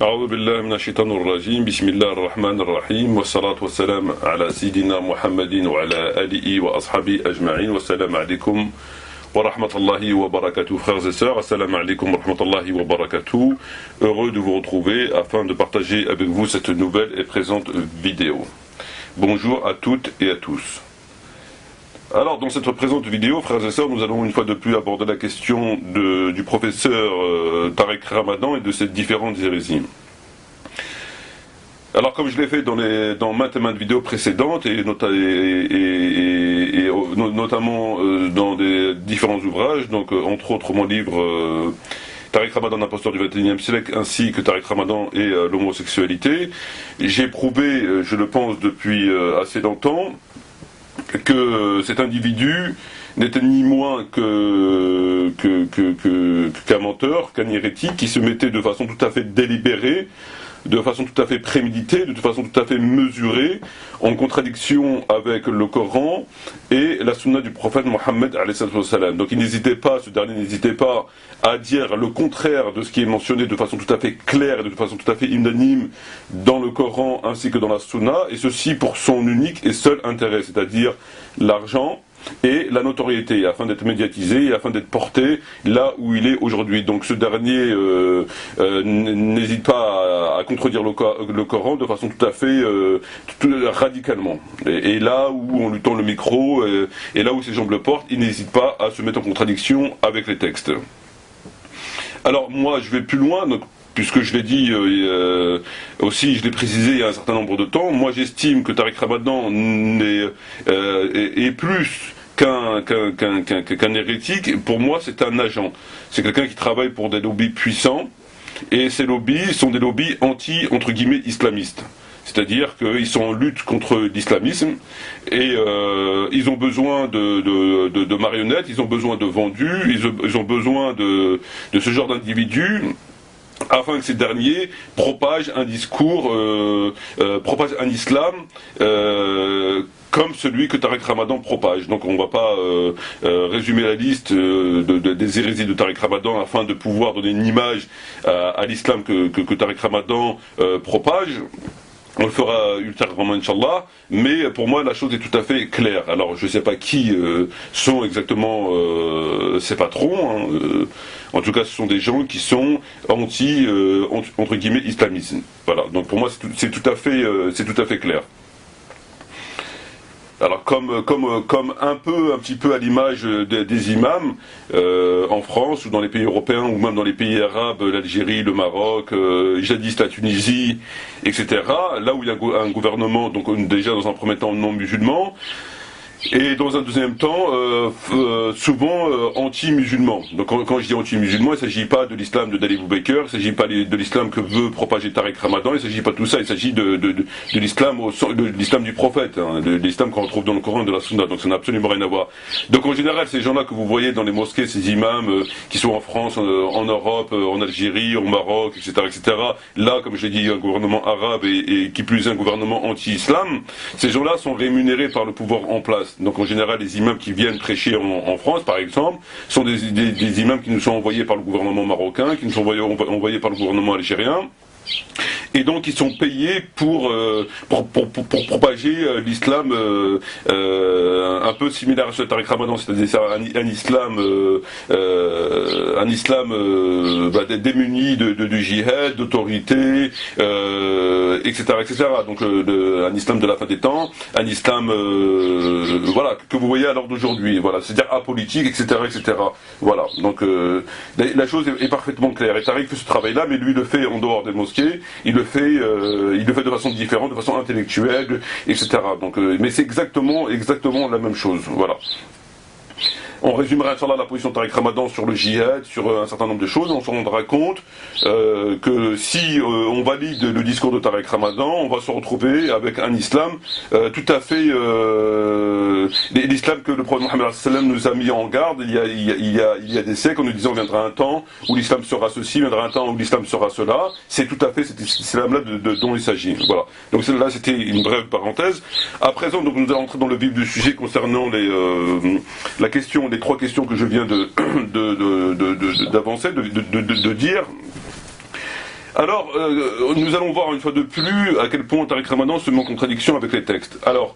أعوذ بالله من الشيطان الرجيم بسم الله الرحمن الرحيم والصلاة والسلام على سيدنا محمد وعلى آله وأصحابه أجمعين والسلام عليكم ورحمة الله وبركاته. Frères et sœurs, assalamu alaikum wa rahmatullahi wa barakatuh. Heureux de vous retrouver afin de partager avec vous cette nouvelle et présente vidéo. Bonjour à toutes et à tous. Alors dans cette présente vidéo, frères et sœurs, nous allons une fois de plus aborder la question du professeur Tariq Ramadan et de ses différentes hérésies. Alors comme je l'ai fait dans maintes et maintes vidéos précédentes et notamment dans des différents ouvrages, donc entre autres mon livre Tariq Ramadan, imposteur du XXIe siècle, ainsi que Tariq Ramadan et l'homosexualité, j'ai prouvé, je le pense depuis assez longtemps, que cet individu n'était ni moins qu'un menteur, qu'un hérétique, qui se mettait de façon tout à fait délibérée, de façon tout à fait préméditée, de façon tout à fait mesurée, en contradiction avec le Coran et la sunna du prophète Mohammed alayhi salam. Donc ce dernier n'hésitait pas à dire le contraire de ce qui est mentionné de façon tout à fait claire et de façon tout à fait unanime dans le Coran ainsi que dans la sunna, et ceci pour son unique et seul intérêt, c'est-à-dire l'argent et la notoriété, afin d'être médiatisé et afin d'être porté là où il est aujourd'hui. Donc ce dernier n'hésite pas à contredire le Coran de façon tout à fait radicalement. Et là où on lui tend le micro et là où ses jambes le portent, il n'hésite pas à se mettre en contradiction avec les textes. Alors moi je vais plus loin, donc, puisque je l'ai dit aussi, je l'ai précisé il y a un certain nombre de temps, moi j'estime que Tariq Ramadan est plus qu'un hérétique. Pour moi c'est un agent, c'est quelqu'un qui travaille pour des lobbies puissants, et ces lobbies sont des lobbies entre guillemets islamistes. C'est-à-dire qu'ils sont en lutte contre l'islamisme et ils ont besoin de marionnettes, ils ont besoin de vendus, ils ont besoin de ce genre d'individus afin que ces derniers propagent un discours, propagent un islam comme celui que Tariq Ramadan propage. Donc on ne va pas résumer la liste des hérésies de Tariq Ramadan afin de pouvoir donner une image à l'islam que Tariq Ramadan propage. On le fera ultérieurement, Inch'Allah, mais pour moi la chose est tout à fait claire. Alors je ne sais pas qui sont exactement ces patrons, hein, en tout cas ce sont des gens qui sont entre guillemets islamistes. Voilà, donc pour moi c'est tout à fait clair. Alors comme un petit peu à l'image des imams en France ou dans les pays européens ou même dans les pays arabes, l'Algérie, le Maroc, jadis la Tunisie, etc. Là où il y a un gouvernement, donc déjà dans un premier temps non musulman, et dans un deuxième temps, souvent anti-musulman. Donc quand je dis anti-musulman, il ne s'agit pas de l'islam de Dali Boubaker, il ne s'agit pas de l'islam que veut propager Tariq Ramadan, il ne s'agit pas de tout ça, il s'agit de l'islam du prophète, hein, de l'islam qu'on retrouve dans le Coran et de la Sunna, donc ça n'a absolument rien à voir. Donc en général, ces gens-là que vous voyez dans les mosquées, ces imams qui sont en France, en Europe, en Algérie, au Maroc, etc., là, comme je l'ai dit, un gouvernement arabe et qui plus est un gouvernement anti-islam, ces gens-là sont rémunérés par le pouvoir en place. Donc en général, les imams qui viennent prêcher en France, par exemple, sont des imams qui nous sont envoyés par le gouvernement marocain, qui nous sont envoyés par le gouvernement algérien. Et donc ils sont payés pour propager l'islam un peu similaire à ce Tariq Ramadan, c'est-à-dire un islam démuni de jihad, d'autorité, etc. Donc un islam de la fin des temps, un islam voilà, que vous voyez à l'heure d'aujourd'hui, voilà, c'est-à-dire apolitique, etc. Voilà, donc la chose est parfaitement claire. Et Tariq fait ce travail-là, mais lui le fait en dehors des mosquées. Il le fait de façon différente, de façon intellectuelle, etc. Donc, mais c'est exactement la même chose. Voilà. On résumera Inch'Allah la position de Tariq Ramadan sur le djihad, sur un certain nombre de choses. On se rendra compte que si on valide le discours de Tariq Ramadan, on va se retrouver avec un islam tout à fait l'islam que le prophète Mohammed nous a mis en garde il y a des siècles, en nous disant viendra un temps où l'islam sera ceci, viendra un temps où l'islam sera cela. C'est tout à fait cet islam-là dont il s'agit. Voilà. Donc là c'était une brève parenthèse. À présent, donc nous allons entrer dans le vif du sujet concernant la question, les trois questions que je viens d'avancer, de dire. Alors, nous allons voir une fois de plus à quel point Tariq Ramadan se met en contradiction avec les textes. Alors,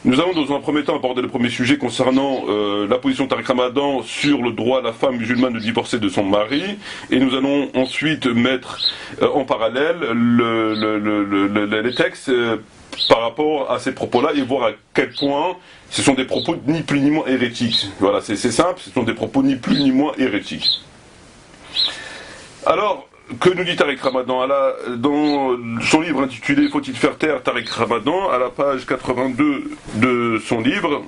nous allons dans un premier temps aborder le premier sujet concernant la position de Tariq Ramadan sur le droit à la femme musulmane de divorcer de son mari, et nous allons ensuite mettre en parallèle les textes par rapport à ces propos-là et voir à quel point ce sont des propos ni plus ni moins hérétiques. Voilà, c'est simple, ce sont des propos ni plus ni moins hérétiques. Alors, que nous dit Tariq Ramadan dans son livre intitulé Faut-il faire taire Tariq Ramadan, à la page 82 de son livre,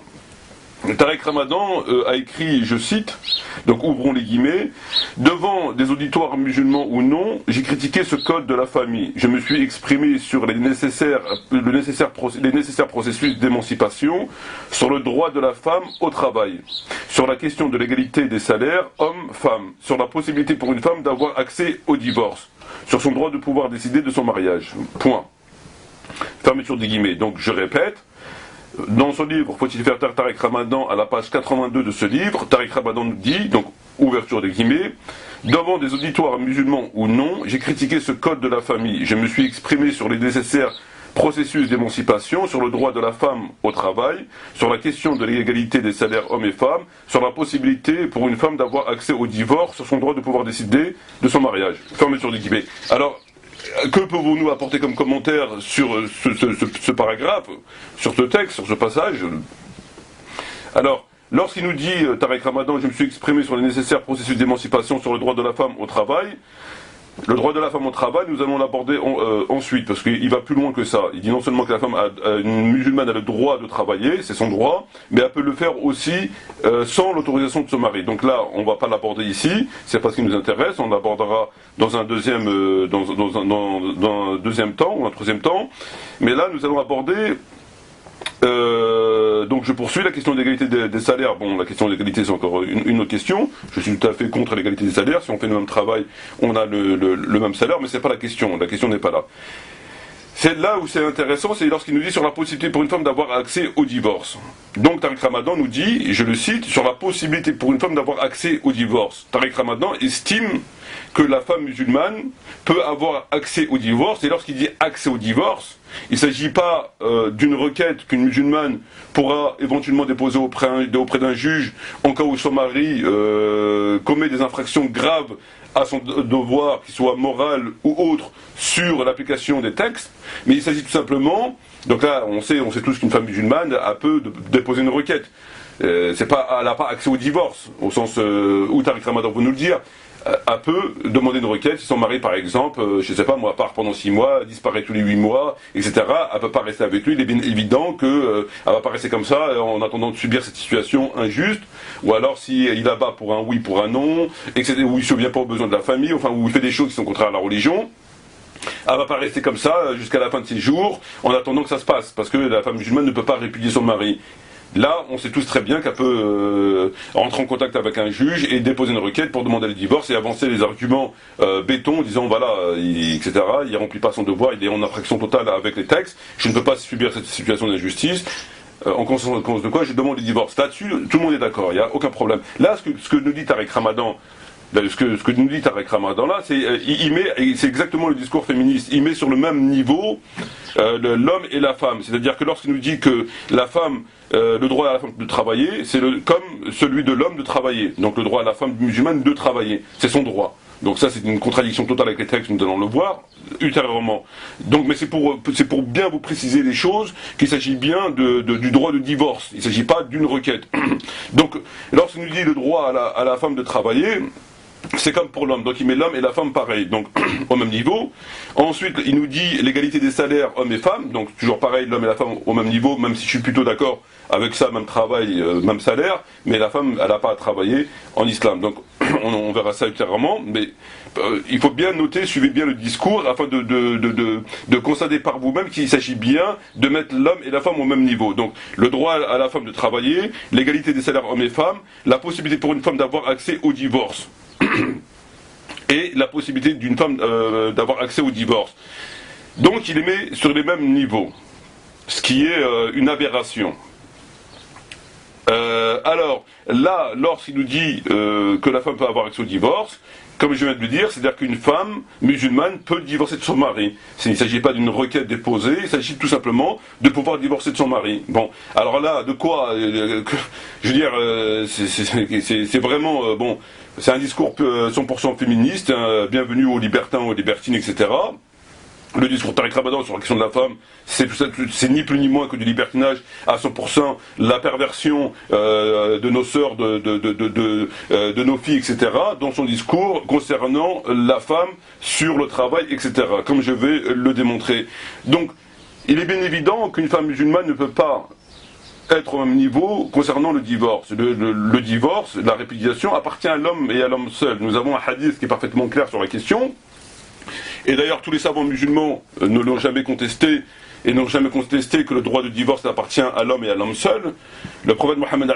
Tariq Ramadan a écrit, je cite, donc ouvrons les guillemets, « Devant des auditoires musulmans ou non, j'ai critiqué ce code de la famille. Je me suis exprimé sur les nécessaires processus d'émancipation, sur le droit de la femme au travail, sur la question de l'égalité des salaires hommes-femmes, sur la possibilité pour une femme d'avoir accès au divorce, sur son droit de pouvoir décider de son mariage. Point. » Fermeture des guillemets. Donc je répète, dans son livre, Faut-il faire taire Tariq Ramadan, à la page 82 de ce livre, Tariq Ramadan nous dit, donc ouverture des guillemets, devant des auditoires musulmans ou non, j'ai critiqué ce code de la famille. Je me suis exprimé sur les nécessaires processus d'émancipation, sur le droit de la femme au travail, sur la question de l'égalité des salaires hommes et femmes, sur la possibilité pour une femme d'avoir accès au divorce, sur son droit de pouvoir décider de son mariage. Fermeture des guillemets. Alors, que pouvons-nous apporter comme commentaire sur ce paragraphe, sur ce texte, sur ce passage? Alors, lorsqu'il nous dit, Tariq Ramadan, je me suis exprimé sur les nécessaires processus d'émancipation sur le droit de la femme au travail, le droit de la femme au travail, nous allons l'aborder ensuite, parce qu'il va plus loin que ça. Il dit non seulement que la femme, une musulmane a le droit de travailler, c'est son droit, mais elle peut le faire aussi sans l'autorisation de son mari. Donc là, on ne va pas l'aborder ici, c'est pas ce qui nous intéresse, on l'abordera dans un deuxième, dans un deuxième temps, ou un troisième temps. Mais là, nous allons aborder... donc je poursuis la question de l'égalité des salaires. Bon, la question de l'égalité c'est encore une autre question. Je suis tout à fait contre l'égalité des salaires. Si on fait le même travail, on a le même salaire, mais c'est pas la question. La question n'est pas là. C'est là où c'est intéressant, c'est lorsqu'il nous dit sur la possibilité pour une femme d'avoir accès au divorce. Donc Tariq Ramadan nous dit, je le cite, sur la possibilité pour une femme d'avoir accès au divorce. Tariq Ramadan estime que la femme musulmane peut avoir accès au divorce, et lorsqu'il dit accès au divorce, il ne s'agit pas d'une requête qu'une musulmane pourra éventuellement déposer auprès d'un juge en cas où son mari commet des infractions graves à son devoir, qu'il soit moral ou autre, sur l'application des textes, mais il s'agit tout simplement, donc là on sait tous qu'une femme musulmane peut déposer une requête. Elle n'a pas accès au divorce, au sens où Tariq Ramadan veut nous le dire. Elle peut demander une requête si son mari, par exemple, je ne sais pas moi, part pendant 6 mois, disparaît tous les 8 mois, etc. Elle ne peut pas rester avec lui. Il est bien évident qu'elle ne va pas rester comme ça en attendant de subir cette situation injuste. Ou alors si il abat pour un oui, pour un non, etc., où il ne se souvient pas aux besoins de la famille, enfin où il fait des choses qui sont contraires à la religion. Elle ne va pas rester comme ça jusqu'à la fin de ses jours en attendant que ça se passe, parce que la femme musulmane ne peut pas répudier son mari. Là, on sait tous très bien qu'elle peut entrer en contact avec un juge et déposer une requête pour demander le divorce et avancer les arguments béton, disant voilà, etc. Il ne remplit pas son devoir, il est en infraction totale avec les textes. Je ne peux pas subir cette situation d'injustice. En conséquence de quoi, je demande le divorce. Là-dessus, tout le monde est d'accord, il n'y a aucun problème. Là, ce que nous dit Tariq Ramadan, ce que nous dit Tariq Ramadan là, c'est exactement le discours féministe. Il met sur le même niveau l'homme et la femme. C'est-à-dire que lorsqu'il nous dit que la femme, le droit à la femme de travailler, c'est comme celui de l'homme de travailler. Donc le droit à la femme musulmane de travailler, c'est son droit. Donc ça, c'est une contradiction totale avec les textes, nous allons le voir ultérieurement. Donc, mais c'est pour bien vous préciser les choses qu'il s'agit bien du droit de divorce. Il ne s'agit pas d'une requête. Donc, lorsqu'il nous dit le droit à la femme de travailler, c'est comme pour l'homme, donc il met l'homme et la femme pareil, donc au même niveau. Ensuite, il nous dit l'égalité des salaires hommes et femmes, donc toujours pareil, l'homme et la femme au même niveau, même si je suis plutôt d'accord avec ça, même travail, même salaire, mais la femme, elle n'a pas à travailler en islam. Donc on verra ça ultérieurement, mais il faut bien noter, suivez bien le discours, afin de constater par vous-même qu'il s'agit bien de mettre l'homme et la femme au même niveau. Donc le droit à la femme de travailler, l'égalité des salaires hommes et femmes, la possibilité pour une femme d'avoir accès au divorce. Et la possibilité d'une femme d'avoir accès au divorce. Donc il les met sur les mêmes niveaux, ce qui est une aberration. Alors là, lorsqu'il nous dit que la femme peut avoir accès au divorce, Comme je viens de le dire, c'est-à-dire qu'une femme musulmane peut divorcer de son mari. Il ne s'agit pas d'une requête déposée, il s'agit tout simplement de pouvoir divorcer de son mari. Bon, alors là, de quoi je veux dire, c'est vraiment, bon, c'est un discours 100% féministe, hein, bienvenue aux libertins, aux libertines, etc. Le discours Tariq Ramadan sur la question de la femme, c'est ni plus ni moins que du libertinage à 100%, la perversion de nos sœurs, de nos filles, etc., dans son discours concernant la femme sur le travail, etc., comme je vais le démontrer. Donc, il est bien évident qu'une femme musulmane ne peut pas être au même niveau concernant le divorce. Le divorce, la répudiation, appartient à l'homme et à l'homme seul. Nous avons un hadith qui est parfaitement clair sur la question. Et d'ailleurs, tous les savants musulmans ne l'ont jamais contesté et n'ont jamais contesté que le droit de divorce appartient à l'homme et à l'homme seul. Le prophète Mohammed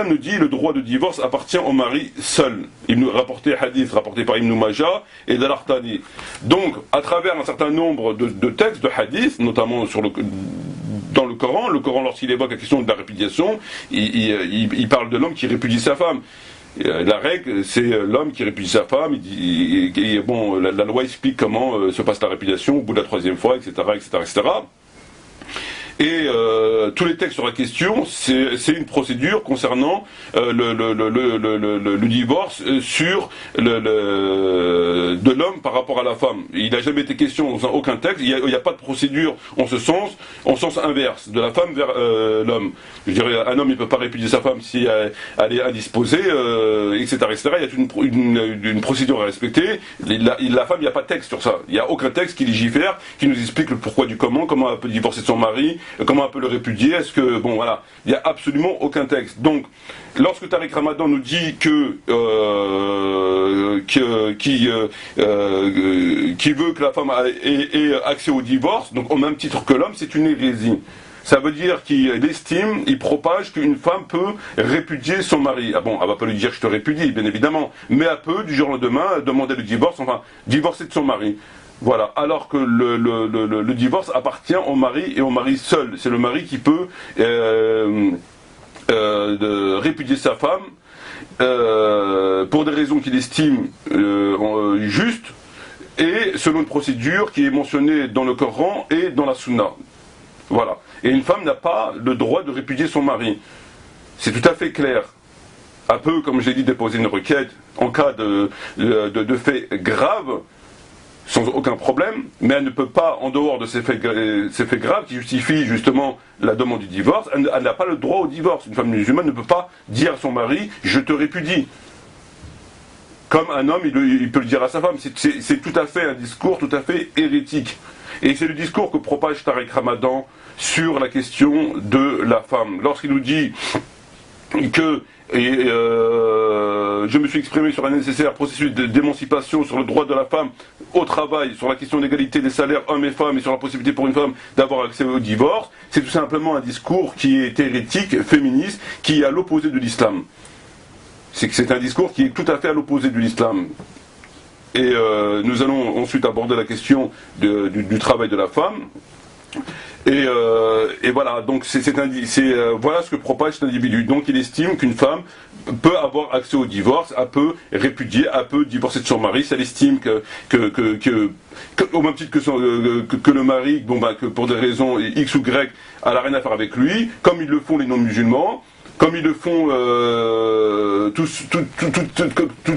nous dit le droit de divorce appartient au mari seul. Il nous rapportait hadith rapporté par Ibn Majah et Al-Artani. Donc, à travers un certain nombre de textes de hadith, notamment dans le Coran, lorsqu'il évoque la question de la répudiation, il parle de l'homme qui répudie sa femme. La règle, c'est l'homme qui répudie sa femme. Bon, la loi explique comment se passe la répudiation au bout de la troisième fois, etc., etc., etc. Et tous les textes sur la question, c'est une procédure concernant le divorce de l'homme par rapport à la femme. Il n'a jamais été question dans aucun texte, il n'y a pas de procédure en sens inverse, de la femme vers l'homme. Je dirais, un homme il ne peut pas répudier sa femme si elle est indisposée, etc., etc. Il y a une procédure à respecter. La femme, il n'y a pas de texte sur ça. Il n'y a aucun texte qui légifère, qui nous explique le pourquoi du comment elle peut divorcer de son mari, comment on peut le répudier, est-ce que, bon voilà, il n'y a absolument aucun texte. Donc, lorsque Tariq Ramadan nous dit qui veut que la femme ait accès au divorce, donc au même titre que l'homme, c'est une hérésie. Ça veut dire qu'il estime, il propage qu'une femme peut répudier son mari. Ah bon, elle va pas lui dire je te répudie, bien évidemment, mais elle peut, du jour au lendemain, demander le divorce, enfin, divorcer de son mari. Voilà, alors que le divorce appartient au mari et au mari seul. C'est le mari qui peut répudier sa femme pour des raisons qu'il estime justes et selon une procédure qui est mentionnée dans le Coran et dans la Sunna. Voilà. Et une femme n'a pas le droit de répudier son mari. C'est tout à fait clair. Elle peut, comme j'ai dit, déposer une requête en cas de faits graves, sans aucun problème, mais elle ne peut pas, en dehors de ces faits graves qui justifient justement la demande du divorce, elle n'a pas le droit au divorce. Une femme musulmane ne peut pas dire à son mari « je te répudie ». Comme un homme, il peut le dire à sa femme. C'est tout à fait un discours tout à fait hérétique. Et c'est le discours que propage Tariq Ramadan sur la question de la femme. Lorsqu'il nous dit que je me suis exprimé sur un nécessaire processus d'émancipation sur le droit de la femme au travail, sur la question d'égalité des salaires hommes et femmes et sur la possibilité pour une femme d'avoir accès au divorce, c'est tout simplement un discours qui est hérétique, féministe, qui est à l'opposé de l'islam. C'est un discours qui est tout à fait à l'opposé de l'islam. Et nous allons ensuite aborder la question du travail de la femme. Et voilà, donc voilà ce que propage cet individu. Donc il estime qu'une femme peut avoir accès au divorce, elle peut répudier, elle peut divorcer de son mari, si elle estime que au même titre que le mari, que pour des raisons X ou Y, elle n'a rien à faire avec lui, comme ils le font les non-musulmans, comme ils le font toutes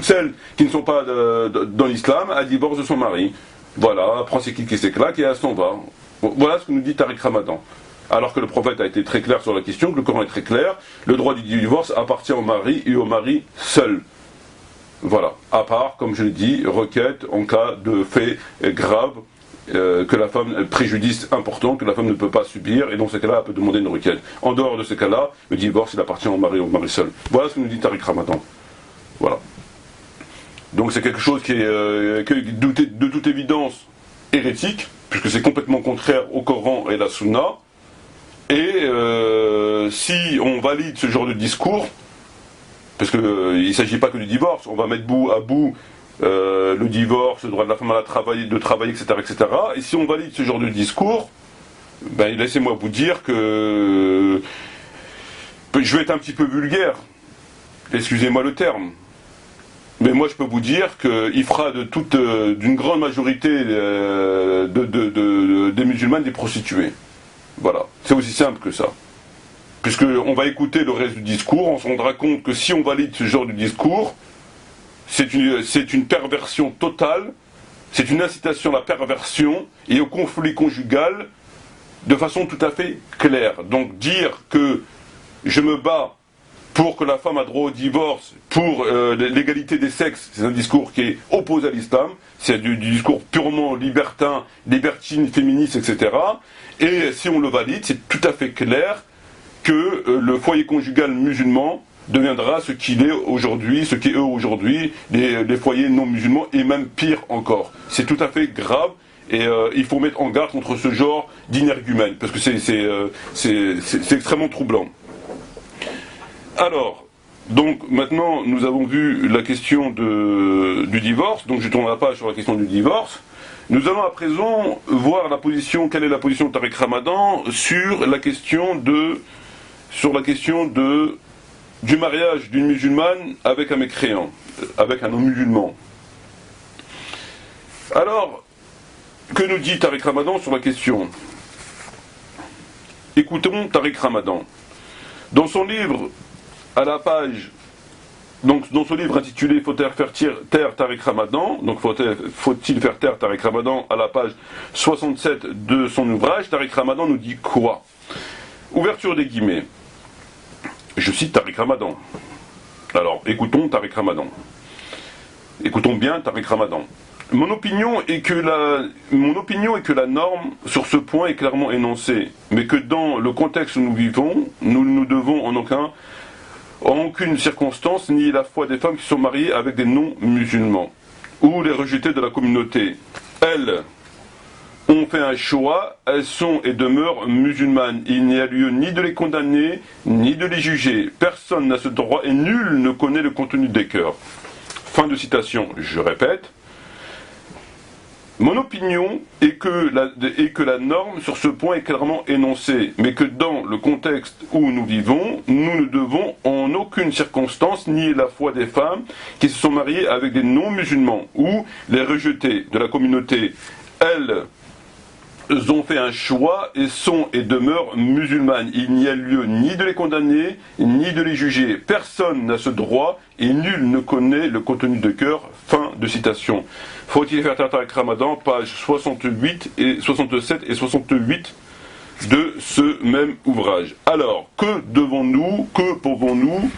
celles qui ne sont pas dans l'islam, elle divorce de son mari. Voilà, elle prend ses clics et ses claques et elle s'en va. Voilà ce que nous dit Tariq Ramadan. Alors que le prophète a été très clair sur la question, que le Coran est très clair, le droit du divorce appartient au mari et au mari seul. Voilà, à part, comme je l'ai dit, requête en cas de fait grave, que la femme, préjudice important, que la femme ne peut pas subir, et dans ce cas-là, elle peut demander une requête. En dehors de ce cas-là, le divorce, il appartient au mari et au mari seul. Voilà ce que nous dit Tariq Ramadan. Voilà. Donc c'est quelque chose qui est de toute évidence hérétique, puisque c'est complètement contraire au Coran et à la Sunna. Et si on valide ce genre de discours, parce qu'il ne s'agit pas que du divorce, on va mettre bout à bout le divorce, le droit de la femme à de travailler, etc., etc. Et si on valide ce genre de discours, ben laissez-moi vous dire que je vais être un petit peu vulgaire, excusez-moi le terme, Mais moi je peux vous dire qu'il fera d'une grande majorité des musulmanes des prostituées. Voilà, c'est aussi simple que ça. Puisqu'on va écouter le reste du discours, on se rendra compte que si on valide ce genre de discours, c'est une perversion totale, c'est une incitation à la perversion et au conflit conjugal de façon tout à fait claire. Donc dire que je me bats pour que la femme a droit au divorce, pour l'égalité des sexes, c'est un discours qui est opposé à l'islam, c'est du discours purement libertin, libertine, féministe, etc. Et si on le valide, c'est tout à fait clair que le foyer conjugal musulman deviendra ce qu'il est aujourd'hui, ce qu'est eux aujourd'hui, les foyers non musulmans, et même pire encore. C'est tout à fait grave, et il faut mettre en garde contre ce genre d'énergumène, parce que c'est extrêmement troublant. Alors, donc maintenant nous avons vu la question du divorce, donc je tourne la page sur la question du divorce. Nous allons à présent voir quelle est la position de Tariq Ramadan sur la question du mariage d'une musulmane avec un mécréant, avec un non-musulman. Alors, que nous dit Tariq Ramadan sur la question? Écoutons Tariq Ramadan. Dans son livre, à la page, donc dans son livre intitulé Faut-il faire taire Tariq Ramadan, donc faut-il faire taire Tariq Ramadan, à la page 67 de son ouvrage, Tariq Ramadan nous dit quoi? Ouverture des guillemets. Je cite Tariq Ramadan. Alors, écoutons Tariq Ramadan. Écoutons bien Tariq Ramadan. Mon opinion est que la norme sur ce point est clairement énoncée, mais que dans le contexte où nous vivons, nous ne devons en aucune circonstance nier la foi des femmes qui sont mariées avec des non-musulmans, ou les rejeter de la communauté. Elles ont fait un choix, elles sont et demeurent musulmanes. Il n'y a lieu ni de les condamner, ni de les juger. Personne n'a ce droit et nul ne connaît le contenu des cœurs. Fin de citation, je répète. Mon opinion est que la norme sur ce point est clairement énoncée, mais que dans le contexte où nous vivons, nous ne devons en aucune circonstance nier la foi des femmes qui se sont mariées avec des non-musulmans ou les rejeter de la communauté. Elles ont fait un choix et sont et demeurent musulmanes. Il n'y a lieu ni de les condamner, ni de les juger. Personne n'a ce droit et nul ne connaît le contenu de cœur. Fin de citation. Faut-il faire taire Tariq Ramadan, page 67 et 68 de ce même ouvrage. Alors, que pouvons-nous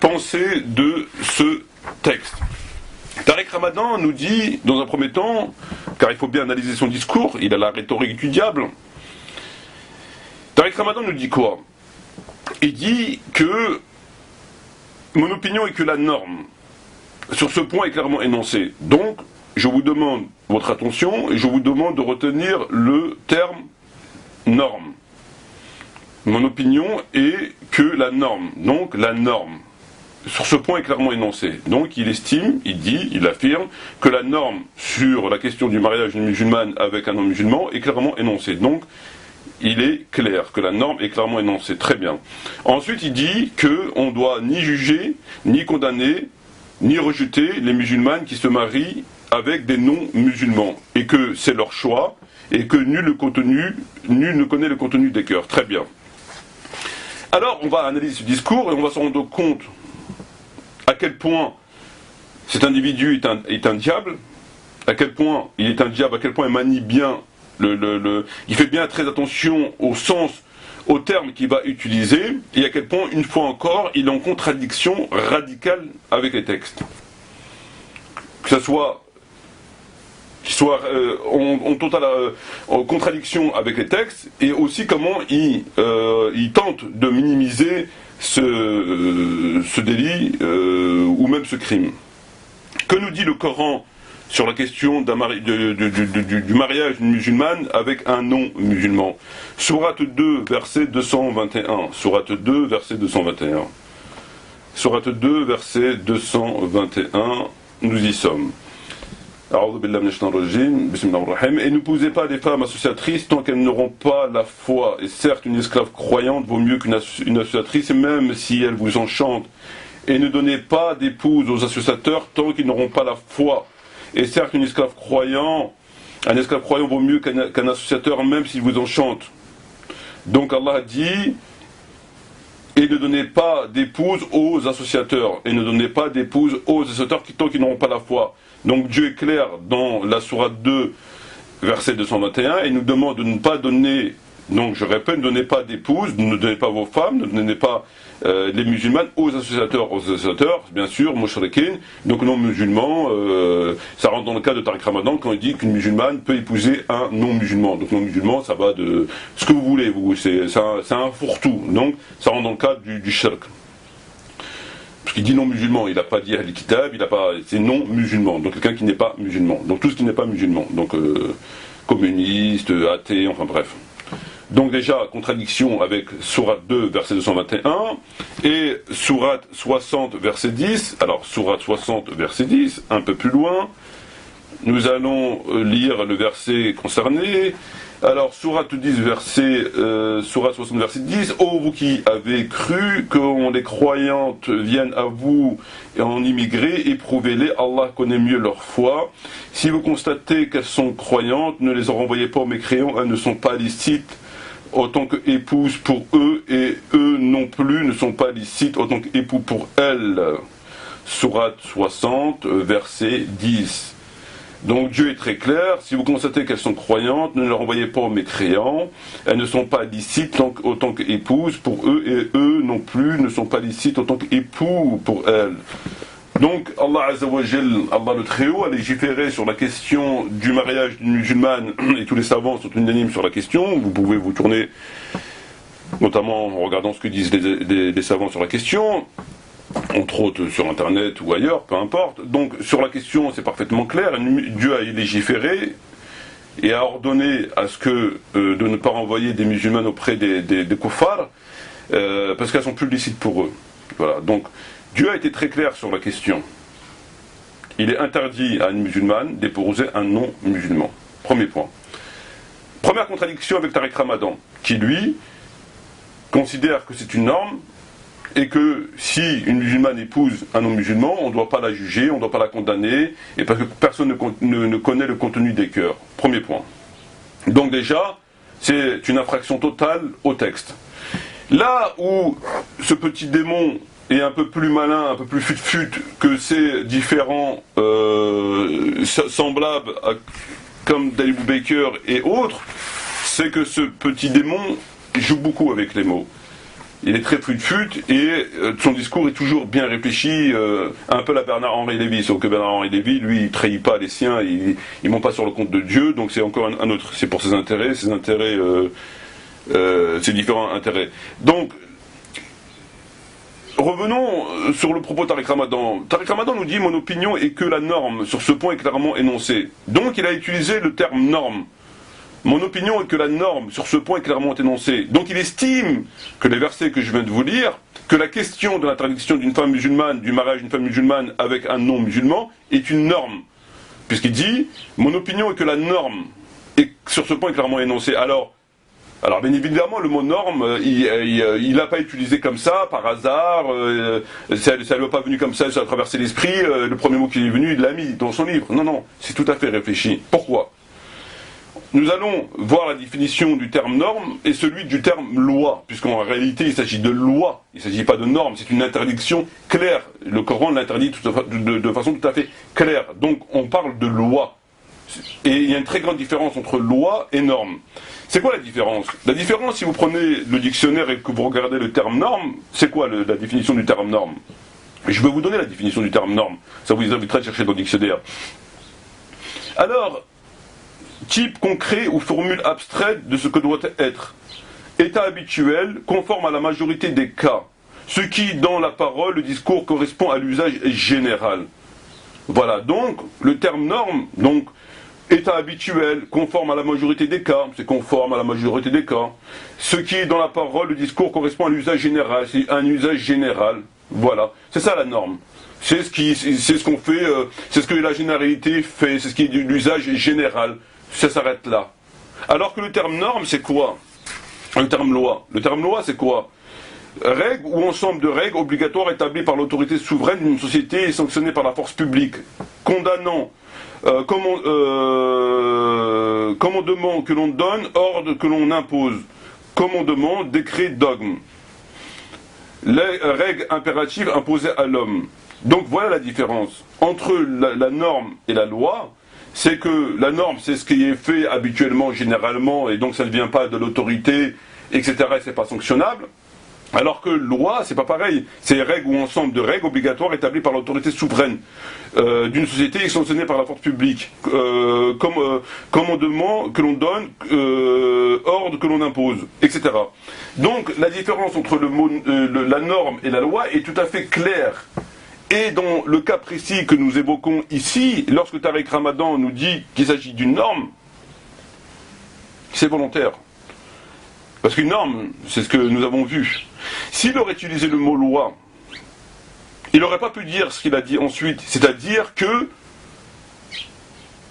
penser de ce texte? Tariq Ramadan nous dit, dans un premier temps, car il faut bien analyser son discours, il a la rhétorique du diable. Tariq Ramadan nous dit quoi? Il dit que mon opinion est que la norme sur ce point est clairement énoncée. Donc, je vous demande votre attention et je vous demande de retenir le terme norme. Mon opinion est que la norme, donc la norme, sur ce point est clairement énoncé. Donc il estime, il affirme que la norme sur la question du mariage d'une musulmane avec un non-musulman est clairement énoncée. Donc il est clair que la norme est clairement énoncée. Très bien. Ensuite il dit qu'on ne doit ni juger, ni condamner, ni rejeter les musulmanes qui se marient avec des non-musulmans. Et que c'est leur choix, et que nul ne connaît le contenu des cœurs. Très bien. Alors on va analyser ce discours et on va se rendre compte à quel point cet individu est un diable, à quel point il est un diable, à quel point il manie bien, il fait bien très attention au sens, au terme qu'il va utiliser, et à quel point, une fois encore, il est en contradiction radicale avec les textes. Que ce soit en totale en contradiction avec les textes, et aussi comment il tente de minimiser ce délit ou même ce crime. Que nous dit le Coran sur la question du mariage d'une musulmane avec un non-musulman? Sourate 2, verset 221. Sourate 2, verset 221. Sourate 2, verset 221. Nous y sommes. Et ne posez pas des femmes associatrices tant qu'elles n'auront pas la foi. Et certes, une esclave croyante vaut mieux qu'une associatrice, et même si elle vous enchante et ne donnez pas d'épouse aux associateurs tant qu'ils n'auront pas la foi. Et certes, un esclave croyant vaut mieux qu'un associateur, même s'il vous enchante. Donc Allah a dit, et ne donnez pas d'épouse aux associateurs, et ne donnez pas d'épouse aux associateurs tant qu'ils n'auront pas la foi. Donc Dieu est clair dans la sourate 2, verset 221, et nous demande de ne pas donner, donc je répète, ne donnez pas d'épouse, ne donnez pas vos femmes, ne donnez pas les musulmanes aux associateurs, bien sûr, mushrikin, donc non musulmans, ça rentre dans le cas de Tariq Ramadan quand il dit qu'une musulmane peut épouser un non-musulman. Donc non-musulman, ça va de ce que vous voulez, c'est un fourre-tout, donc ça rentre dans le cadre du shirk. Parce qu'il dit non-musulman, il n'a pas dit Ahl-Kitab, c'est non-musulman, donc quelqu'un qui n'est pas musulman. Donc tout ce qui n'est pas musulman, donc communiste, athée, enfin bref. Donc déjà, contradiction avec Sourate 2, verset 221, et Sourate 60, verset 10. Alors, Sourate 60, verset 10, un peu plus loin, nous allons lire le verset concerné. Alors, Sourate 10, Sourate 60, verset 10, « Ô vous qui avez cru que les croyantes viennent à vous et en immigré, éprouvez-les, Allah connaît mieux leur foi. Si vous constatez qu'elles sont croyantes, ne les en renvoyez pas aux mécréants, elles ne sont pas licites autant que épouses pour eux, et eux non plus ne sont pas licites autant qu'époux pour elles. » Sourate 60, verset 10. Donc Dieu est très clair, si vous constatez qu'elles sont croyantes, ne les renvoyez pas aux mécréants, elles ne sont pas licites autant qu'épouses pour eux, et eux non plus ne sont pas licites autant qu'époux pour elles. Donc Allah Azzawajal, Allah le Très-Haut, a légiféré sur la question du mariage d'une musulmane, et tous les savants sont unanimes sur la question. Vous pouvez vous tourner, notamment en regardant ce que disent les savants sur la question, entre autres sur internet ou ailleurs, peu importe. Donc sur la question c'est parfaitement clair, Dieu a légiféré et a ordonné à ce que de ne pas renvoyer des musulmanes auprès des kuffars, parce qu'elles sont plus licites pour eux. Voilà, donc Dieu a été très clair sur la question. Il est interdit à une musulmane d'épouser un non-musulman. Premier point. Première contradiction avec Tariq Ramadan, qui lui considère que c'est une norme et que si une musulmane épouse un non-musulman, on ne doit pas la juger, on ne doit pas la condamner, et parce que personne ne connaît le contenu des cœurs. Premier point. Donc déjà, c'est une infraction totale au texte. Là où ce petit démon est un peu plus malin, un peu plus fut-fut que ces différents semblables comme Dalibou Baker et autres, c'est que ce petit démon joue beaucoup avec les mots. Il est très fut-fut et son discours est toujours bien réfléchi, un peu la Bernard-Henri Lévy, sauf que Bernard-Henri Lévy, lui, il trahit pas les siens, il ne monte pas sur le compte de Dieu, donc c'est encore un autre, c'est pour ses intérêts, ses différents intérêts. Donc, revenons sur le propos de Tariq Ramadan. Tariq Ramadan nous dit « Mon opinion est que la norme sur ce point est clairement énoncée ». Donc il a utilisé le terme « norme ». Mon opinion est que la norme sur ce point est clairement énoncée. Donc il estime que les versets que je viens de vous lire, que la question de l'interdiction d'une femme musulmane, du mariage d'une femme musulmane avec un non-musulman, est une norme. Puisqu'il dit « Mon opinion est que la norme est sur ce point est clairement énoncée ». Alors bien évidemment le mot norme, il n'a pas utilisé comme ça, par hasard, ça ne lui est pas venu comme ça a traversé l'esprit, le premier mot qui est venu, il l'a mis dans son livre. Non, non, c'est tout à fait réfléchi. Pourquoi ? Nous allons voir la définition du terme norme et celui du terme loi, puisqu'en réalité il s'agit de loi, il ne s'agit pas de norme, c'est une interdiction claire. Le Coran l'interdit de façon tout à fait claire. Donc on parle de loi. Et il y a une très grande différence entre loi et norme. C'est quoi la différence ? La différence, si vous prenez le dictionnaire et que vous regardez le terme norme, c'est quoi la définition du terme norme ? Je vais vous donner la définition du terme norme, ça vous invitera à chercher dans le dictionnaire. Alors, type concret ou formule abstraite de ce que doit être. État habituel, conforme à la majorité des cas. Ce qui, dans la parole, le discours correspond à l'usage général. Voilà, donc, le terme norme, donc, état habituel, conforme à la majorité des cas, c'est conforme à la majorité des cas. Ce qui, dans la parole, le discours correspond à l'usage général, c'est un usage général. Voilà, c'est ça la norme. C'est ce qu'on fait, c'est ce que la généralité fait, c'est ce qui est de l'usage général. Ça s'arrête là. Alors que le terme norme, c'est quoi ? Le terme loi. Le terme loi, c'est quoi ? règle ou ensemble de règles obligatoires établies par l'autorité souveraine d'une société et sanctionnées par la force publique, condamnant commandement que l'on donne, ordre que l'on impose, commandement, décret, dogme. Les règles impératives imposées à l'homme. Donc voilà la différence entre la norme et la loi. C'est que la norme, c'est ce qui est fait habituellement, généralement, et donc ça ne vient pas de l'autorité, etc., et c'est pas sanctionnable. Alors que loi, c'est pas pareil. C'est règles ou ensemble de règles obligatoires établies par l'autorité souveraine d'une société et sanctionnées par la force publique. Commandement que l'on donne, ordre que l'on impose, etc. Donc la différence entre la norme et la loi est tout à fait claire. Et dans le cas précis que nous évoquons ici, lorsque Tariq Ramadan nous dit qu'il s'agit d'une norme, c'est volontaire. Parce qu'une norme, c'est ce que nous avons vu. S'il aurait utilisé le mot loi, il n'aurait pas pu dire ce qu'il a dit ensuite, c'est-à-dire que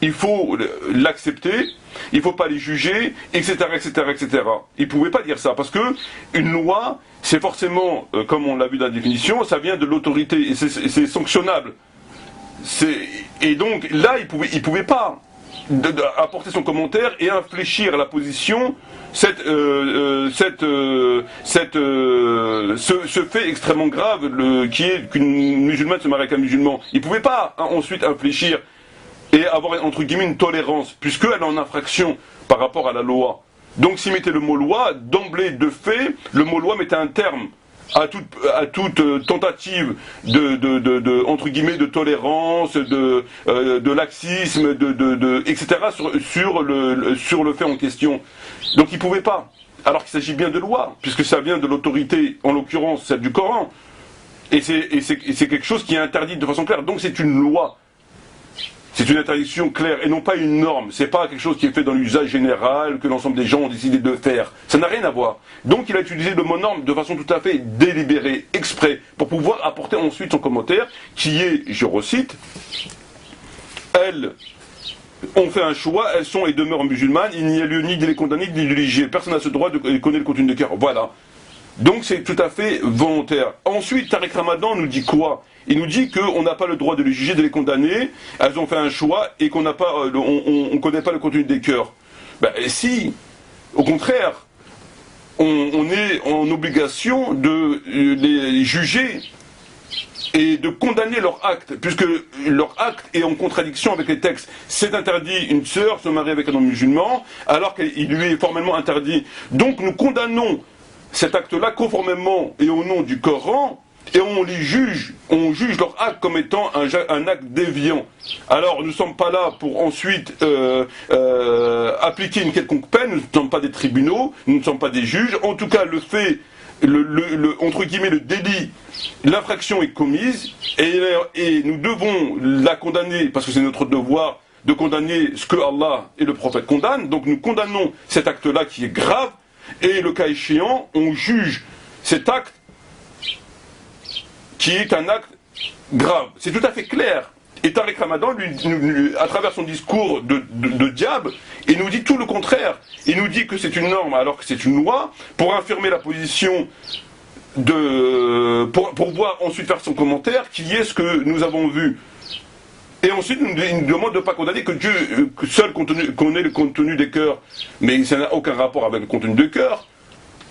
il faut l'accepter, il ne faut pas les juger, etc., etc., etc. Il ne pouvait pas dire ça, parce que une loi, c'est forcément, comme on l'a vu dans la définition, ça vient de l'autorité, et c'est sanctionnable. Et donc, là, il pouvait pas apporter son commentaire et infléchir la position, ce fait extrêmement grave, qui est qu'une musulmane se marie avec un musulman. Il ne pouvait pas ensuite infléchir et avoir entre guillemets une tolérance, puisqu'elle est en infraction par rapport à la loi. Donc s'il mettait le mot loi, d'emblée de fait, le mot loi mettait un terme à toute tentative entre guillemets de tolérance, de laxisme, etc. sur le fait en question. Donc il ne pouvait pas, alors qu'il s'agit bien de loi, puisque ça vient de l'autorité, en l'occurrence celle du Coran, et c'est quelque chose qui est interdit de façon claire. Donc c'est une loi. C'est une interdiction claire et non pas une norme. C'est pas quelque chose qui est fait dans l'usage général, que l'ensemble des gens ont décidé de faire. Ça n'a rien à voir. Donc il a utilisé le mot norme de façon tout à fait délibérée, exprès, pour pouvoir apporter ensuite son commentaire, qui est, je recite, elles ont fait un choix, elles sont et demeurent musulmanes, il n'y a lieu ni de les condamner, ni de les juger. Personne n'a ce droit de connaître le contenu de cœur. Voilà. Donc c'est tout à fait volontaire. Ensuite, Tariq Ramadan nous dit quoi? Il nous dit qu'on n'a pas le droit de les juger, de les condamner, elles ont fait un choix et qu'on n'a pas, on connaît pas le contenu des cœurs. Ben, si, au contraire, on est en obligation de les juger et de condamner leur acte, puisque leur acte est en contradiction avec les textes. C'est interdit une sœur se marier avec un homme musulman, alors qu'il lui est formellement interdit. Donc nous condamnons cet acte-là conformément et au nom du Coran, et on juge leur acte comme étant un acte déviant. Alors nous ne sommes pas là pour ensuite appliquer une quelconque peine, nous ne sommes pas des tribunaux, nous ne sommes pas des juges. En tout cas, le fait, entre guillemets, le délit, l'infraction est commise, et nous devons la condamner, parce que c'est notre devoir de condamner ce que Allah et le prophète condamnent. Donc nous condamnons cet acte-là qui est grave, et le cas échéant, on juge cet acte qui est un acte grave. C'est tout à fait clair. Et Tariq Ramadan, à travers son discours de diable, il nous dit tout le contraire. Il nous dit que c'est une norme alors que c'est une loi, pour affirmer la position pour pouvoir ensuite faire son commentaire, qui est ce que nous avons vu. Et ensuite, il nous demande de ne pas condamner que Dieu seul connaît le contenu des cœurs. Mais ça n'a aucun rapport avec le contenu des cœurs.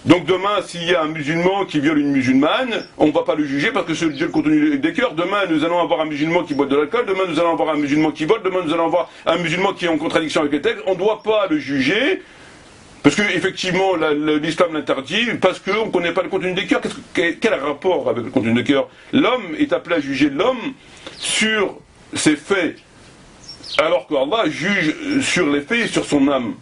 Donc demain, s'il y a un musulman qui viole une musulmane, on ne va pas le juger parce que c'est Dieu le contenu des cœurs. Demain, nous allons avoir un musulman qui boit de l'alcool. Demain, nous allons avoir un musulman qui vole. Demain, nous allons avoir un musulman qui est en contradiction avec les textes. On ne doit pas le juger parce qu'effectivement, l'islam l'interdit, parce qu'on ne connaît pas le contenu des cœurs. Quel rapport avec le contenu des cœurs? L'homme est appelé à juger l'homme sur ses faits, alors que Allah juge sur les faits et sur son âme.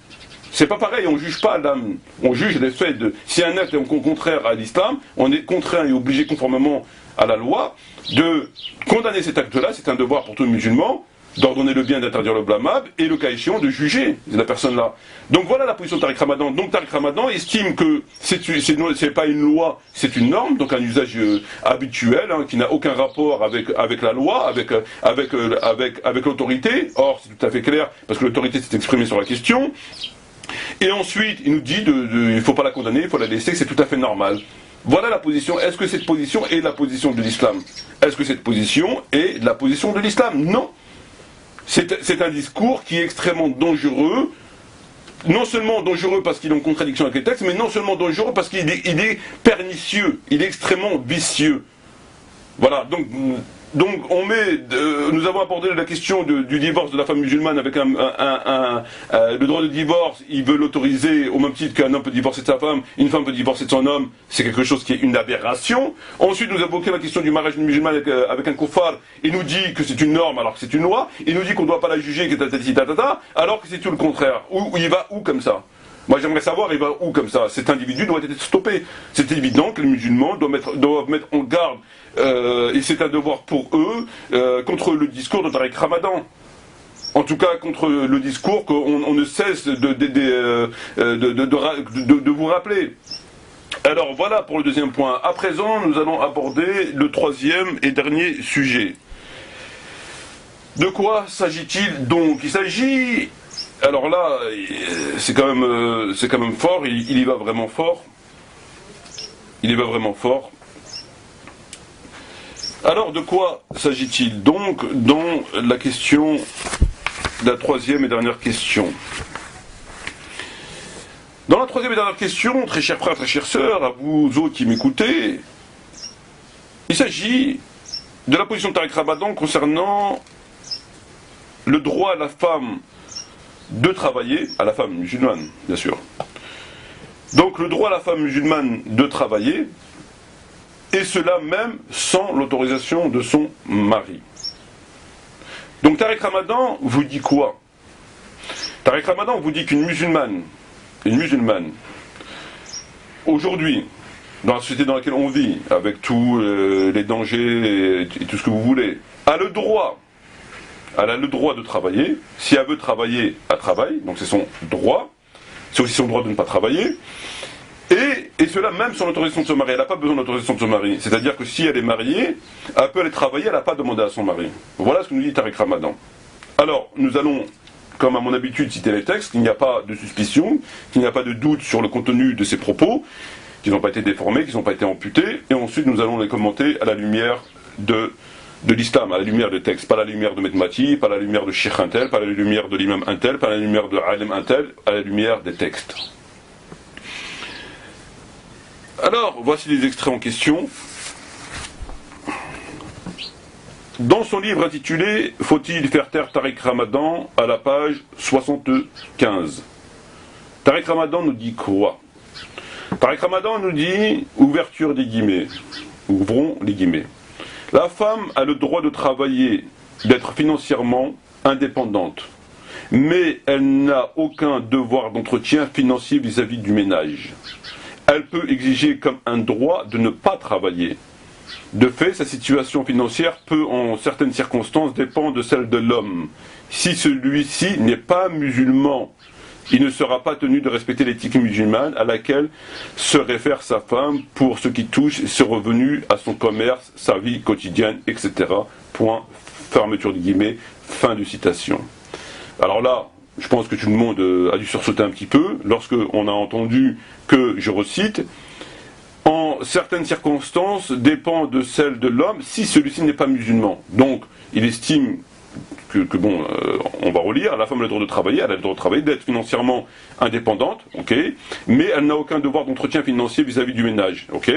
C'est pas pareil, on juge pas l'âme, on juge les faits. Si un acte est contraire à l'islam, on est contraint et obligé conformément à la loi de condamner cet acte-là. C'est un devoir pour tout musulman, d'ordonner le bien, d'interdire le blâmable, et le cas échéant de juger la personne-là. Donc voilà la position de Tariq Ramadan. Donc Tariq Ramadan estime que c'est pas une loi, c'est une norme, donc un usage habituel, qui n'a aucun rapport avec la loi, avec l'autorité. Or c'est tout à fait clair, parce que l'autorité s'est exprimée sur la question. Et ensuite, il nous dit il ne faut pas la condamner, il faut la laisser, c'est tout à fait normal. Voilà la position. Est-ce que cette position est la position de l'islam? Est-ce que cette position est la position de l'islam? Non. C'est un discours qui est extrêmement dangereux. Non seulement dangereux parce qu'il est en contradiction avec les textes, mais non seulement dangereux parce qu'il est pernicieux, il est extrêmement vicieux. Voilà, donc nous avons abordé la question du divorce de la femme musulmane avec le droit de divorce, il veut l'autoriser au même titre qu'un homme peut divorcer de sa femme, une femme peut divorcer de son homme, c'est quelque chose qui est une aberration. Ensuite, nous avons évoqué la question du mariage musulman avec un kuffar, il nous dit que c'est une norme alors que c'est une loi, il nous dit qu'on ne doit pas la juger, alors que c'est tout le contraire. Où il va où comme ça? Moi j'aimerais savoir, il va où comme ça? Cet individu doit être stoppé. C'est évident que les musulmans doivent mettre en garde, et c'est un devoir pour eux, contre le discours de Tariq Ramadan. En tout cas contre le discours qu'on ne cesse de vous rappeler. Alors voilà pour le deuxième point. À présent, nous allons aborder le troisième et dernier sujet. De quoi s'agit-il donc? Il s'agit... Alors là, c'est quand même fort, il y va vraiment fort. Il y va vraiment fort. Alors de quoi s'agit-il donc dans la question, la troisième et dernière question? Dans la troisième et dernière question, très chers frères, très chères sœurs, à vous autres qui m'écoutez, il s'agit de la position de Tariq Ramadan concernant le droit à la femme de travailler, à la femme musulmane, bien sûr. Donc le droit à la femme musulmane de travailler, et cela même sans l'autorisation de son mari. Donc Tariq Ramadan vous dit quoi? Tariq Ramadan vous dit qu'une musulmane, aujourd'hui, dans la société dans laquelle on vit, avec tous les dangers et tout ce que vous voulez, a le droit de travailler. Si elle veut travailler, elle travaille, donc c'est son droit. C'est aussi son droit de ne pas travailler. Et cela même sans l'autorisation de son mari. Elle n'a pas besoin de l'autorisation de son mari. C'est-à-dire que si elle est mariée, elle peut aller travailler, elle n'a pas demandé à son mari. Voilà ce que nous dit Tariq Ramadan. Alors, nous allons, comme à mon habitude, citer les textes, qu'il n'y a pas de suspicion, qu'il n'y a pas de doute sur le contenu de ces propos, qu'ils n'ont pas été déformés, qu'ils n'ont pas été amputés, et ensuite nous allons les commenter à la lumière de l'islam, à la lumière des textes, pas à la lumière de Medmati, pas à la lumière de Cheikh Intel, pas à la lumière de l'imam Intel, pas à la lumière de Alim Intel, à la lumière des textes. Alors, voici les extraits en question. Dans son livre intitulé « Faut-il faire taire Tariq Ramadan » à la page 75. Tariq Ramadan nous dit quoi? Tariq Ramadan nous dit, ouverture des guillemets, ouvrons les guillemets. La femme a le droit de travailler, d'être financièrement indépendante, mais elle n'a aucun devoir d'entretien financier vis-à-vis du ménage. Elle peut exiger comme un droit de ne pas travailler. De fait, sa situation financière peut, en certaines circonstances, dépendre de celle de l'homme. Si celui-ci n'est pas musulman, il ne sera pas tenu de respecter l'éthique musulmane à laquelle se réfère sa femme pour ce qui touche ses revenus, à son commerce, sa vie quotidienne, etc. Point, fermeture de guillemets, fin de citation. Alors là, je pense que tout le monde a dû sursauter un petit peu lorsque on a entendu que, je recite, en certaines circonstances dépend de celle de l'homme si celui-ci n'est pas musulman. Donc, il estime on va relire, la femme a le droit de travailler, elle a le droit de travailler, d'être financièrement indépendante, ok, mais elle n'a aucun devoir d'entretien financier vis-à-vis du ménage, ok.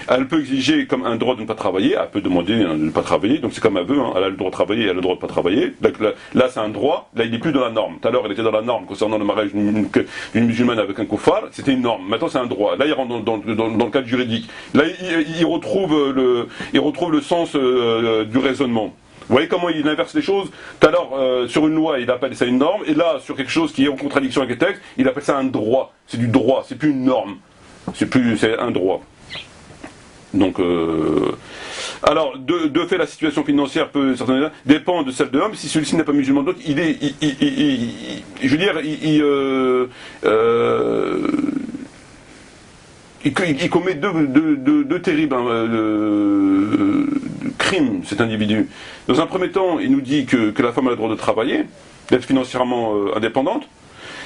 Elle peut exiger comme un droit de ne pas travailler, elle peut demander de ne pas travailler, donc c'est comme elle veut, hein, elle a le droit de travailler, elle a le droit de ne pas travailler, donc là c'est un droit, là il n'est plus dans la norme. Tout à l'heure elle était dans la norme concernant le mariage d'une musulmane avec un kuffar, c'était une norme, maintenant c'est un droit, là il rentre dans le cadre juridique, là il retrouve le sens du raisonnement. Vous voyez comment il inverse les choses? Tout à l'heure, sur une loi, il appelle ça une norme, et là, sur quelque chose qui est en contradiction avec les textes, il appelle ça un droit. C'est du droit, c'est plus une norme. C'est un droit. Donc, alors, de fait, la situation financière peut certainement dépend de celle de l'homme. Si celui-ci n'est pas musulman, donc il commet deux terribles crimes, cet individu. Dans un premier temps, il nous dit que la femme a le droit de travailler, d'être financièrement indépendante,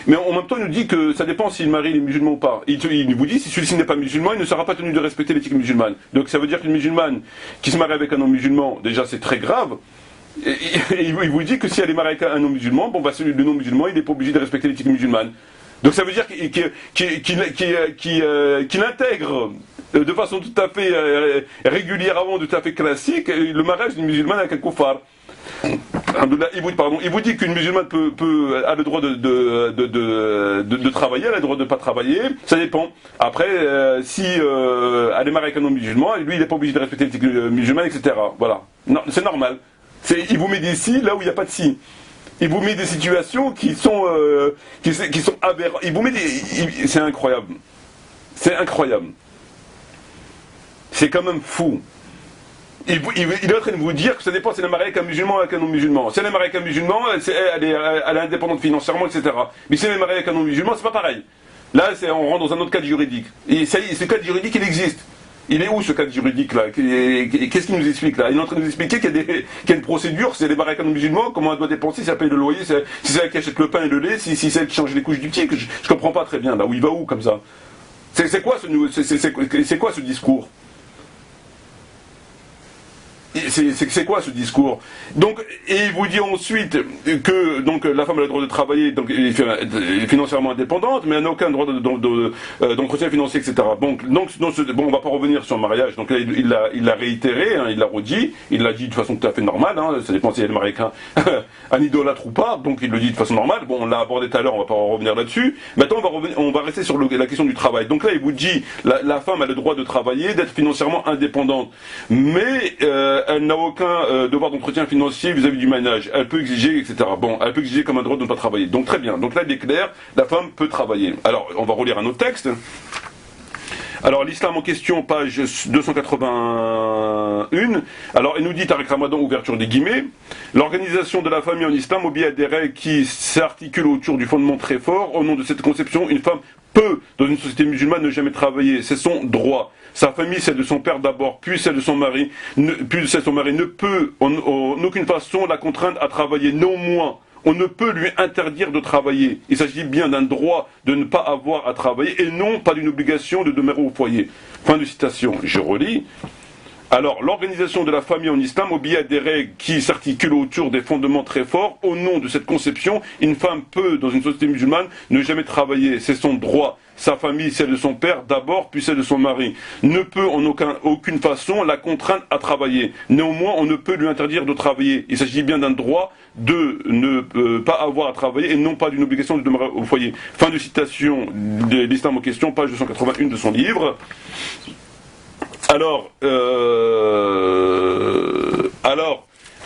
Mais en même temps, il nous dit que ça dépend si le mari est musulman ou pas. Il vous dit, si celui-ci n'est pas musulman, il ne sera pas tenu de respecter l'éthique musulmane. Donc ça veut dire qu'une musulmane qui se marie avec un non-musulman, déjà c'est très grave. Et il vous dit que si elle est mariée avec un non-musulman, bon, bah, celui de non-musulman, il n'est pas obligé de respecter l'éthique musulmane. Donc ça veut dire qu'il intègre de façon tout à fait régulièrement, tout à fait classique, le mariage d'une musulmane avec un koufar. Il vous dit qu'une musulmane a le droit de travailler, elle a le droit de ne pas travailler, ça dépend. Après, si elle est mariée avec un non-musulman, lui il n'est pas obligé de respecter l'éthique musulmane, etc. Voilà. Non, c'est normal. Il vous met des si là où il n'y a pas de si. Il vous met des situations qui sont aberrantes. Il vous met c'est incroyable. C'est incroyable. C'est quand même fou. Il est en train de vous dire que ça dépend si elle est mariée avec un musulman ou avec un non-musulman. Si elle est mariée avec un musulman, elle est indépendante financièrement, etc. Mais si elle est mariée avec un non-musulman, c'est pas pareil. Là, on rentre dans un autre cadre juridique. Et ça y est, ce cadre juridique, il existe. Il est où ce cadre juridique là? Qu'est-ce qu'il nous explique là? Il est en train de nous expliquer qu'il y a une procédure, si elle est mariée avec un non-musulman, comment elle doit dépenser, si elle paye le loyer, si c'est elle qui achète le pain et le lait, si c'est elle qui change les couches du petit, que je comprends pas très bien là. Où il va où comme ça? C'est quoi ce discours? C'est quoi ce discours? Donc, et il vous dit ensuite que donc la femme a le droit de travailler, donc est financièrement indépendante, mais elle n'a aucun droit d'entretien financier, etc. Donc, on va pas revenir sur le mariage. Donc là, il l'a réitéré, hein, il l'a redit, il l'a dit de façon tout à fait normale. Hein, ça dépend si elle est mariée avec un idolâtre ou pas. Donc il le dit de façon normale. Bon, on l'a abordé tout à l'heure, on va pas revenir là-dessus. Maintenant, on va rester sur la question du travail. Donc là, il vous dit la femme a le droit de travailler, d'être financièrement indépendante, mais elle n'a aucun devoir d'entretien financier vis-à-vis du ménage. Elle peut exiger, etc. Bon, elle peut exiger comme un droit de ne pas travailler. Donc très bien. Donc là, il est clair, la femme peut travailler. Alors, on va relire un autre texte. Alors, l'islam en question, page 281. Alors, il nous dit, Tariq Ramadan, ouverture des guillemets, l'organisation de la famille en islam obéit à des règles qui s'articulent autour du fondement très fort. Au nom de cette conception, une femme peut, dans une société musulmane, ne jamais travailler. C'est son droit. Sa famille, celle de son père d'abord, puis celle de son mari, ne peut en aucune façon la contraindre à travailler. Néanmoins, on ne peut lui interdire de travailler. Il s'agit bien d'un droit de ne pas avoir à travailler et non pas d'une obligation de demeurer au foyer. Fin de citation. Je relis. Alors, l'organisation de la famille en islam obéit à des règles qui s'articulent autour des fondements très forts. Au nom de cette conception, une femme peut, dans une société musulmane, ne jamais travailler. C'est son droit. Sa famille, celle de son père d'abord, puis celle de son mari, ne peut en aucune façon la contraindre à travailler. Néanmoins, on ne peut lui interdire de travailler. Il s'agit bien d'un droit de ne pas avoir à travailler et non pas d'une obligation de demeurer au foyer. Fin de citation de l'islam en question, page 281 de son livre. Alors,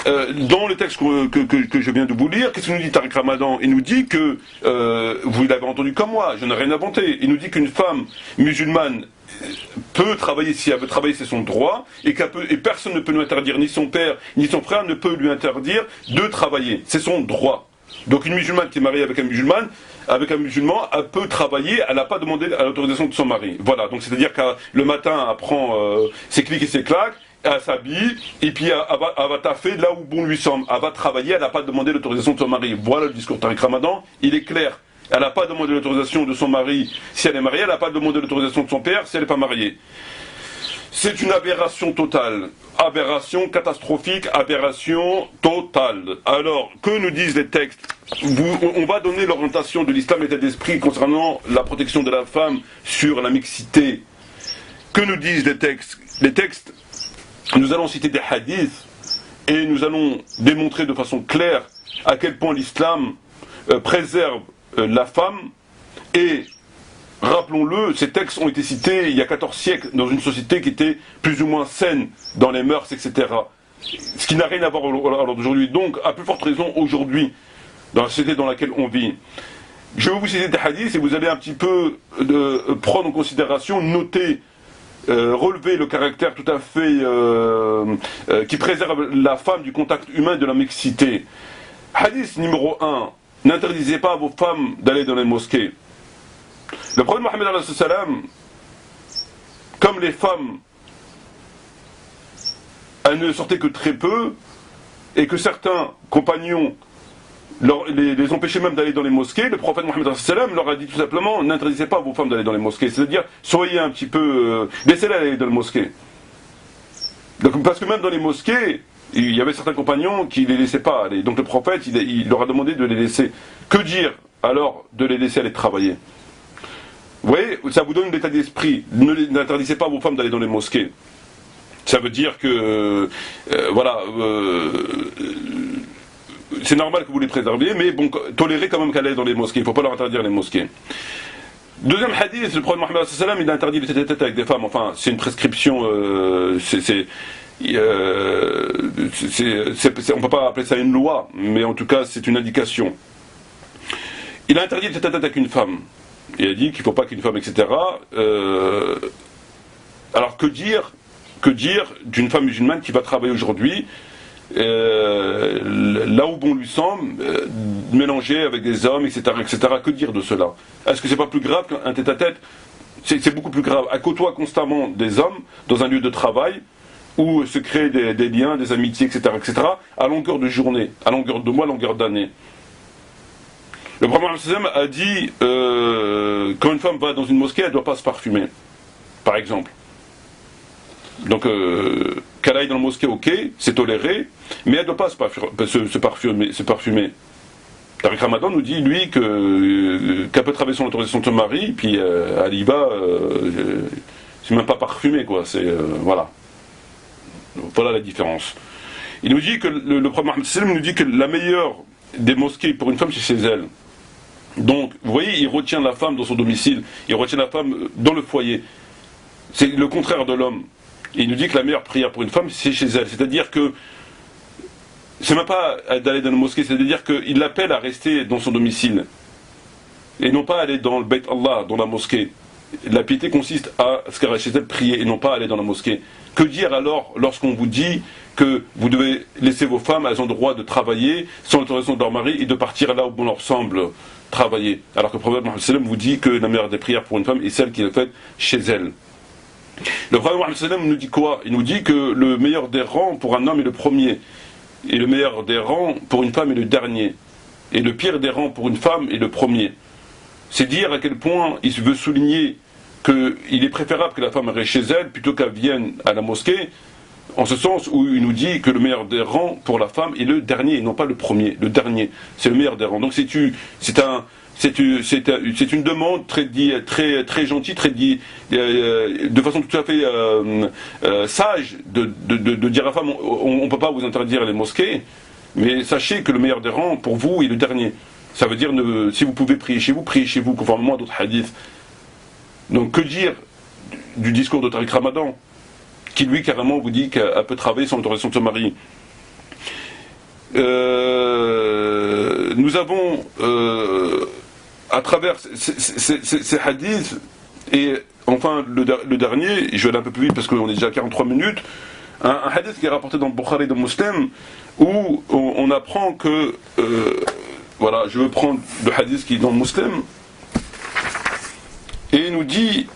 dans le texte que je viens de vous lire, qu'est-ce qu'il nous dit Tariq Ramadan? Il nous dit que, vous l'avez entendu comme moi, je n'ai rien inventé, il nous dit qu'une femme musulmane peut travailler, si elle veut travailler, c'est son droit, et personne ne peut lui interdire, ni son père, ni son frère ne peut lui interdire de travailler, c'est son droit. Donc une musulmane qui est mariée avec un musulman, elle peut travailler, elle n'a pas demandé à l'autorisation de son mari. Voilà, donc c'est-à-dire que le matin, elle prend ses clics et ses claques, elle s'habille, et puis elle va taffer là où bon lui semble. Elle va travailler, elle n'a pas demandé l'autorisation de son mari. Voilà le discours Tariq Ramadan, il est clair. Elle n'a pas demandé l'autorisation de son mari si elle est mariée, elle n'a pas demandé l'autorisation de son père si elle n'est pas mariée. C'est une aberration totale. Aberration catastrophique, aberration totale. Alors, que nous disent les textes? On va donner l'orientation de l'islam et l'état d'esprit concernant la protection de la femme sur la mixité. Que nous disent les textes? Les textes, nous allons citer des hadiths et nous allons démontrer de façon claire à quel point l'islam préserve la femme. Et rappelons-le, ces textes ont été cités il y a 14 siècles dans une société qui était plus ou moins saine dans les mœurs, etc. Ce qui n'a rien à voir à l'heure d'aujourd'hui. Donc, à plus forte raison aujourd'hui, dans la société dans laquelle on vit. Je vais vous citer des hadiths et vous allez un petit peu prendre en considération, noter, relever le caractère tout à fait qui préserve la femme du contact humain et de la mixité. Hadith numéro 1. N'interdisez pas à vos femmes d'aller dans les mosquées. Le prophète Mohammed, comme les femmes, elles ne sortaient que très peu, et que certains compagnons les empêcher même d'aller dans les mosquées. Le prophète Mohammed leur a dit tout simplement, n'interdisez pas à vos femmes d'aller dans les mosquées. C'est-à-dire, soyez un petit peu... laissez-les aller dans les mosquées. Donc, parce que même dans les mosquées, il y avait certains compagnons qui ne les laissaient pas aller. Donc le prophète, il leur a demandé de les laisser. Que dire alors de les laisser aller travailler? Vous voyez, ça vous donne l'état d'esprit. N'interdisez pas à vos femmes d'aller dans les mosquées. Ça veut dire que, c'est normal que vous les préserviez, mais bon, tolérez quand même qu'elle aille dans les mosquées. Il ne faut pas leur interdire les mosquées. Deuxième hadith, le prophète Mohammed il a interdit les tête-à-tête avec des femmes. Enfin, c'est une prescription, on ne peut pas appeler ça une loi, mais en tout cas, c'est une indication. Il a interdit les tête-à-tête avec une femme. Il a dit qu'il ne faut pas qu'une femme, etc. Alors, que dire d'une femme musulmane qui va travailler aujourd'hui là où bon lui semble, mélanger avec des hommes, etc., etc. Que dire de cela? Est-ce que c'est pas plus grave qu'un tête-à-tête? C'est beaucoup plus grave. Elle côtoie constamment des hommes dans un lieu de travail où se créent des liens, des amitiés, etc., etc., à longueur de journée, à longueur de mois, à longueur d'année. Le prophète a dit quand une femme va dans une mosquée, elle ne doit pas se parfumer, par exemple. Donc, qu'elle aille dans la mosquée, ok, c'est toléré, mais elle ne doit pas se parfumer. Tariq Ramadan nous dit, lui, qu'elle peut travailler sans l'autorisation de son mari, puis elle y va, c'est même pas parfumé, quoi, voilà. Voilà la différence. Il nous dit que, le prophète Mohammed nous dit que la meilleure des mosquées pour une femme, c'est chez elle. Donc, vous voyez, il retient la femme dans son domicile, il retient la femme dans le foyer. C'est le contraire de l'homme. Et il nous dit que la meilleure prière pour une femme, c'est chez elle. C'est-à-dire que, c'est même pas d'aller dans la mosquée, c'est-à-dire qu'il l'appelle à rester dans son domicile. Et non pas aller dans le Beit Allah, dans la mosquée. La piété consiste à ce qu'elle reste chez elle prier et non pas aller dans la mosquée. Que dire alors lorsqu'on vous dit que vous devez laisser vos femmes, elles ont le droit de travailler sans l'autorisation de leur mari et de partir là où bon leur semble travailler. Alors que le prophète Mohammed vous dit que la meilleure des prières pour une femme est celle qui est faite chez elle. Le prophète Mohammed nous dit quoi? Il nous dit que le meilleur des rangs pour un homme est le premier, et le meilleur des rangs pour une femme est le dernier, et le pire des rangs pour une femme est le premier. C'est dire à quel point il veut souligner qu'il est préférable que la femme reste chez elle plutôt qu'elle vienne à la mosquée, en ce sens où il nous dit que le meilleur des rangs pour la femme est le dernier et non pas le premier. Le dernier, c'est le meilleur des rangs. Donc c'est une demande très gentille, de façon tout à fait sage de dire à la femme, on ne peut pas vous interdire les mosquées, mais sachez que le meilleur des rangs pour vous est le dernier. Ça veut dire, si vous pouvez priez chez vous, conformément à d'autres hadiths. Donc que dire du discours de Tariq Ramadan, qui lui carrément vous dit qu'elle peut travailler sans l'autorisation de son mari. Nous avons, à travers ces hadiths, et enfin le dernier, je vais aller un peu plus vite parce qu'on est déjà à 43 minutes, un hadith qui est rapporté dans le Bukhari de Muslim, où on apprend que, voilà, je veux prendre le hadith qui est dans le Muslim, et il nous dit,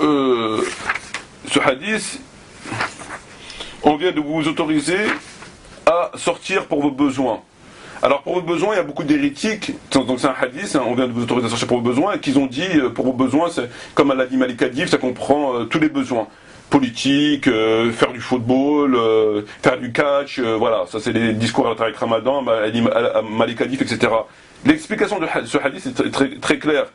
ce hadith, on vient de vous autoriser à sortir pour vos besoins. Alors pour vos besoins, il y a beaucoup d'hérétiques, donc c'est un hadith, on vient de vous autoriser à sortir pour vos besoins, et qu'ils ont dit, pour vos besoins, c'est, comme l'a dit Malik Adif, ça comprend tous les besoins. Politique, faire du football, faire du catch, voilà, ça c'est les discours à Tariq Ramadan, Malik Adif, etc. L'explication de ce hadith est très, très claire.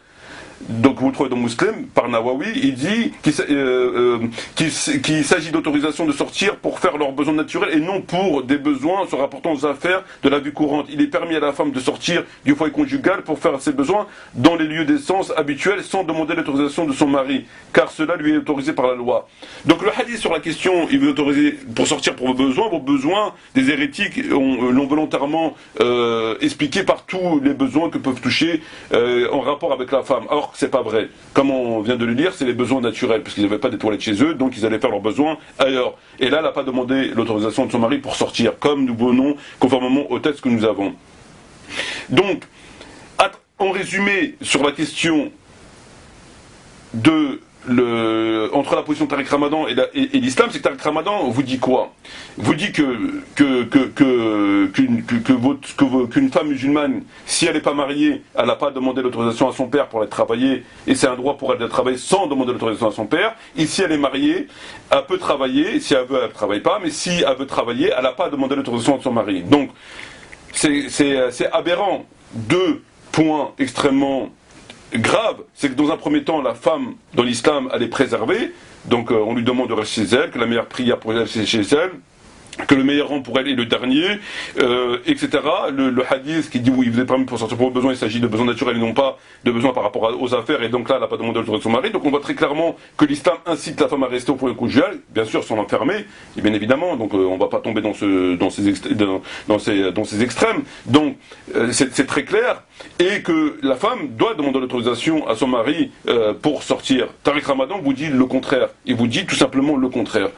Donc vous le trouvez dans Muslim, par Nawawi, il dit qu'il s'agit d'autorisation de sortir pour faire leurs besoins naturels et non pour des besoins se rapportant aux affaires de la vie courante. Il est permis à la femme de sortir du foyer conjugal pour faire ses besoins dans les lieux d'essence habituels sans demander l'autorisation de son mari, car cela lui est autorisé par la loi. Donc le hadith sur la question, il veut autoriser pour sortir pour vos besoins, des hérétiques l'ont volontairement expliqué par tous les besoins que peuvent toucher en rapport avec la femme. Alors c'est pas vrai. Comme on vient de le lire, c'est les besoins naturels, parce qu'ils n'avaient pas des toilettes chez eux, donc ils allaient faire leurs besoins ailleurs. Et là, elle n'a pas demandé l'autorisation de son mari pour sortir, comme nous venons conformément au texte que nous avons. Donc, en résumé, sur la question de entre la position de Tariq Ramadan et l'islam, c'est que Tariq Ramadan vous dit quoi? Vous dit qu'une femme musulmane, si elle n'est pas mariée, elle n'a pas demandé l'autorisation à son père pour aller travailler, et c'est un droit pour elle de travailler sans demander l'autorisation à son père. Et si elle est mariée, elle peut travailler, si elle veut, elle ne travaille pas, mais si elle veut travailler, elle n'a pas demandé l'autorisation de son mari. Donc, c'est aberrant. Deux points extrêmement grave, c'est que dans un premier temps, la femme dans l'islam, elle est préservée, donc on lui demande de rester chez elle, que la meilleure prière pour elle, c'est chez elle, que le meilleur rang pour elle est le dernier, etc. Le hadith qui dit oui, vous êtes permis pour sortir pour vos besoins, il s'agit de besoins naturels et non pas de besoins par rapport aux affaires, et donc là, elle n'a pas demandé l'autorisation de son mari. Donc on voit très clairement que l'islam incite la femme à rester au foyer conjugal, bien sûr sans l'enfermer, et bien évidemment, donc on ne va pas tomber dans ces extrêmes. Donc c'est très clair, et que la femme doit demander l'autorisation à son mari pour sortir. Tariq Ramadan vous dit le contraire, il vous dit tout simplement le contraire.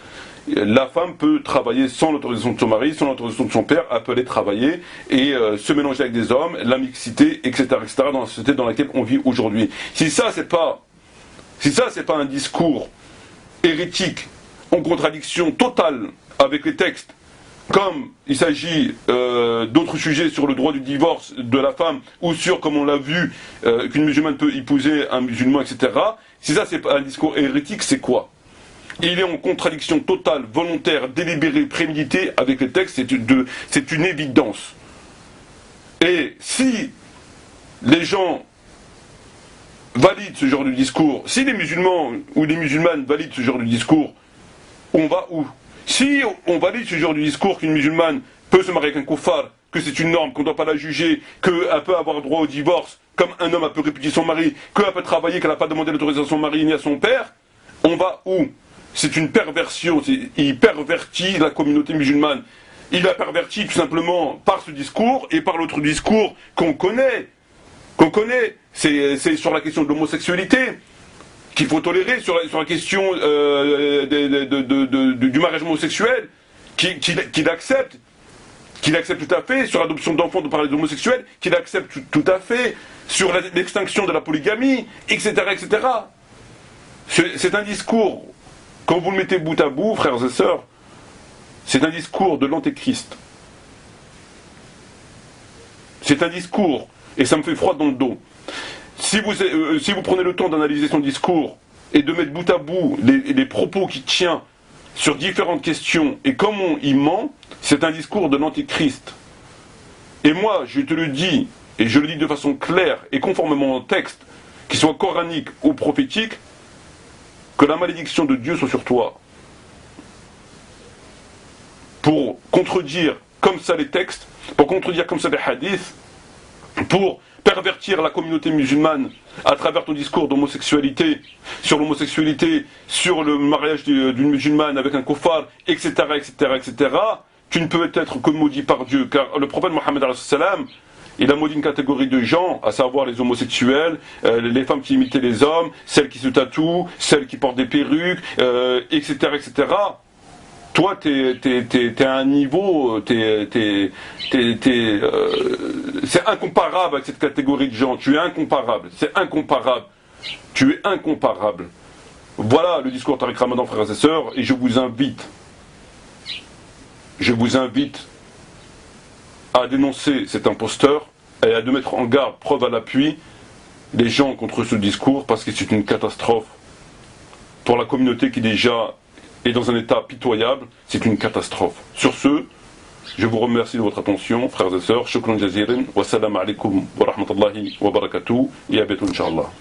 La femme peut travailler sans l'autorisation de son mari, sans l'autorisation de son père, elle peut aller travailler et se mélanger avec des hommes, la mixité, etc., dans la société dans laquelle on vit aujourd'hui. Si ça c'est pas un discours hérétique, en contradiction totale avec les textes, comme il s'agit d'autres sujets sur le droit du divorce de la femme, ou sur, comme on l'a vu, qu'une musulmane peut épouser un musulman, etc., si ça c'est pas un discours hérétique, c'est quoi? Il est en contradiction totale, volontaire, délibérée, préméditée avec les textes, c'est une évidence. Et si les gens valident ce genre de discours, si les musulmans ou les musulmanes valident ce genre de discours, on va où? Si on valide ce genre de discours qu'une musulmane peut se marier avec un koufar, que c'est une norme, qu'on ne doit pas la juger, qu'elle peut avoir droit au divorce, comme un homme peut répudier son mari, qu'elle peut travailler, qu'elle n'a pas demandé l'autorisation à son mari ni à son père, on va où? C'est une perversion, il pervertit la communauté musulmane. Il la pervertit tout simplement par ce discours et par l'autre discours qu'on connaît. C'est sur la question de l'homosexualité qu'il faut tolérer, sur la question du mariage homosexuel qu'il accepte tout à fait, sur l'adoption d'enfants par les homosexuels qu'il accepte tout à fait, sur l'extinction de la polygamie, etc., etc. C'est un discours. Quand vous le mettez bout à bout, frères et sœurs, c'est un discours de l'antéchrist. C'est un discours, et ça me fait froid dans le dos. Si vous prenez le temps d'analyser son discours et de mettre bout à bout les propos qu'il tient sur différentes questions et comment il ment, c'est un discours de l'antéchrist. Et moi, je te le dis, et je le dis de façon claire et conformément au texte, qu'il soit coranique ou prophétique, que la malédiction de Dieu soit sur toi. Pour contredire comme ça les textes, pour contredire comme ça les hadiths, pour pervertir la communauté musulmane à travers ton discours d'homosexualité, sur le mariage d'une musulmane avec un koufar, etc., tu ne peux être que maudit par Dieu, car le prophète Mohammed il a maudit une catégorie de gens, à savoir les homosexuels, les femmes qui imitaient les hommes, celles qui se tatouent, celles qui portent des perruques, etc., etc. Toi, t'es à un niveau, c'est incomparable avec cette catégorie de gens. Tu es incomparable, c'est incomparable. Tu es incomparable. Voilà le discours Tariq Ramadan, frères et sœurs, et je vous invite à dénoncer cet imposteur et à de mettre en garde, preuve à l'appui, les gens contre ce discours, parce que c'est une catastrophe pour la communauté qui déjà est dans un état pitoyable. C'est une catastrophe. Sur ce, je vous remercie de votre attention, frères et sœurs. Shukran jazirin, wa salam alaikum wa rahmatullahi wa barakatuh, et à bientôt, Inch'Allah.